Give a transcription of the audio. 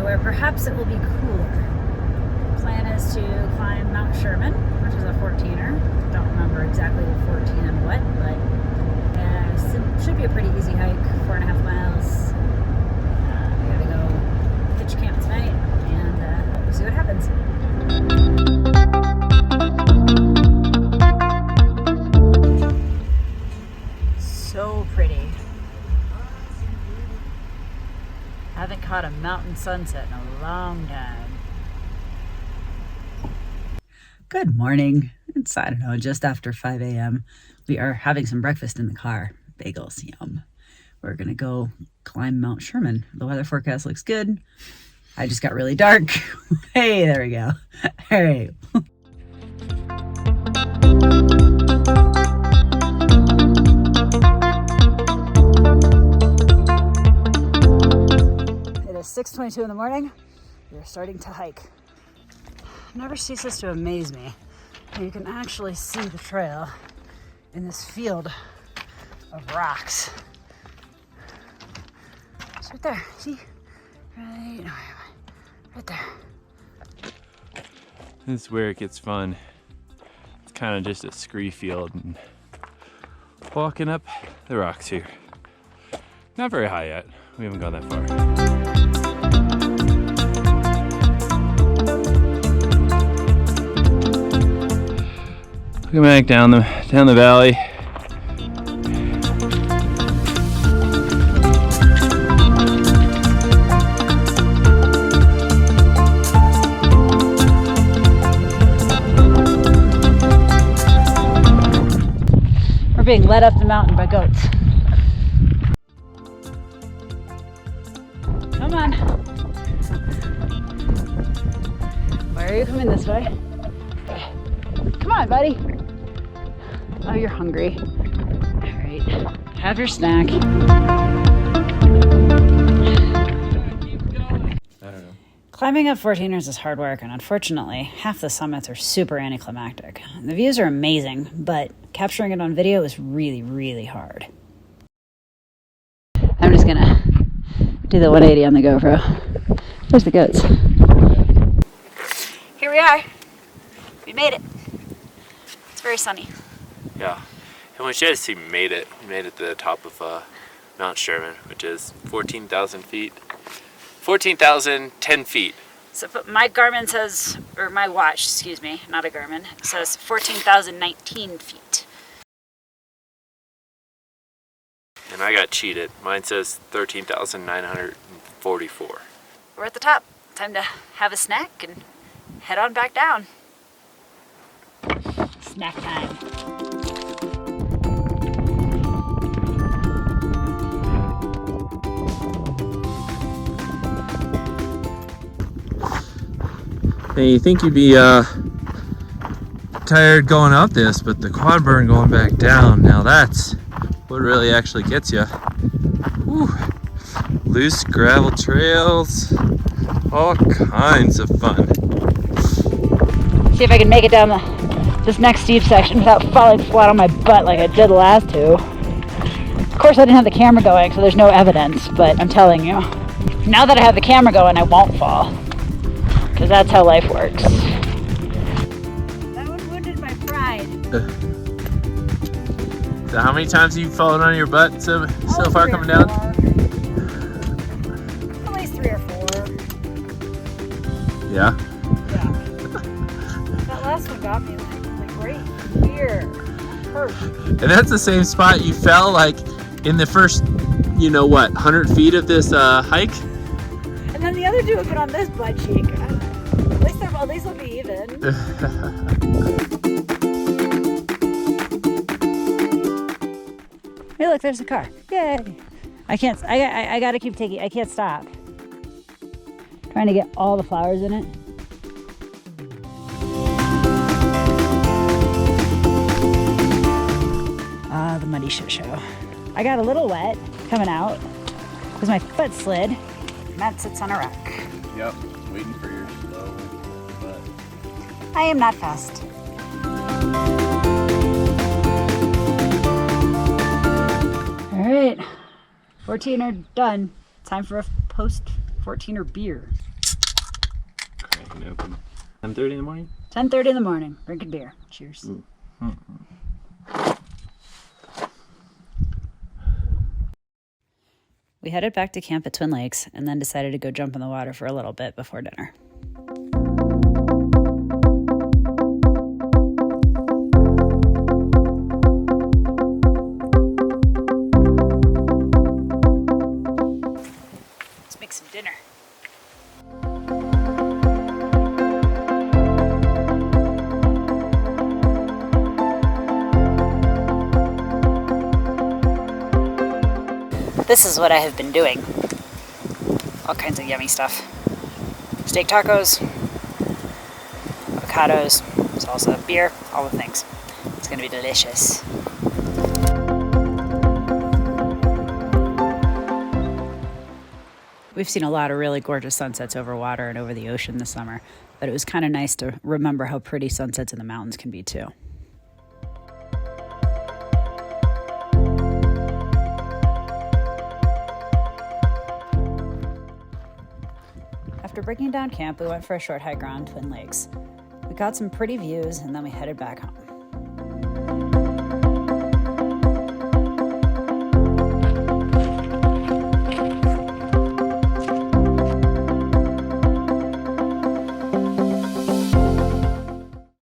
where perhaps it will be cooler. Plan is to climb Mount Sherman, which is a 14er. Don't remember exactly the 14 and what, but it should be a pretty easy hike, 4.5 miles. We gotta go pitch camp tonight and we'll see what happens. So pretty. I haven't caught a mountain sunset in a long time. Good morning. It's, I don't know, just after 5 a.m. We are having some breakfast in the car. Bagels, yum. We're gonna go climb Mount Sherman. The weather forecast looks good. I just got really dark. Hey, there we go. All right. It is 6:22 in the morning. We are starting to hike. Never ceases to amaze me. You can actually see the trail in this field of rocks. It's right there. See? Right there. This is where it gets fun. It's kind of just a scree field and walking up the rocks here. Not very high yet. We haven't gone that far. Looking back down the valley. We're being led up the mountain by goats. Come on. Why are you coming this way? Come on, buddy. Oh, you're hungry. All right, have your snack. I don't know. Climbing up 14ers is hard work, and unfortunately, half the summits are super anticlimactic. The views are amazing, but capturing it on video is really, really hard. I'm just gonna do the 180 on the GoPro. There's the goats. Here we are. We made it. It's very sunny. Yeah, and we should see we made it. We made it to the top of Mount Sherman, which is 14,000 feet. 14,010 feet. So but my Garmin says, or my watch, excuse me, not a Garmin, says 14,019 feet. And I got cheated. Mine says 13,944. We're at the top. Time to have a snack and head on back down. Snack time. Hey, you think you'd be tired going up this, but the quad burn going back down, now that's what really actually gets you. Whew. Loose gravel trails, all kinds of fun. See if I can make it down this next steep section without falling flat on my butt like I did the last two. Of course I didn't have the camera going, so there's no evidence, but I'm telling you, now that I have the camera going, I won't fall. Because that's how life works. That one wounded my pride. So how many times have you fallen on your butt so far coming down? At least 3 or 4. Yeah? Yeah. That last one got me like right here. Hurt. And that's the same spot you fell like in the first, 100 feet of this hike? And then the other two have been on this butt cheek. At least they'll be even. Hey, look, there's a car. Yay! I gotta keep taking. I can't stop. Trying to get all the flowers in it. The muddy shit show. I got a little wet coming out because my foot slid. Matt sits on a rock. Yep, waiting for your slow butt. I am not fast. All right, 14er done. Time for a post 14er beer. I can open. 10:30 in the morning? 10:30 in the morning. Drinking beer. Cheers. Ooh. We headed back to camp at Twin Lakes and then decided to go jump in the water for a little bit before dinner. Let's make some dinner. This is what I have been doing. All kinds of yummy stuff. Steak tacos, avocados, salsa, beer, all the things. It's gonna be delicious. We've seen a lot of really gorgeous sunsets over water and over the ocean this summer, but it was kind of nice to remember how pretty sunsets in the mountains can be too. After breaking down camp, we went for a short hike around Twin Lakes. We got some pretty views and then we headed back home.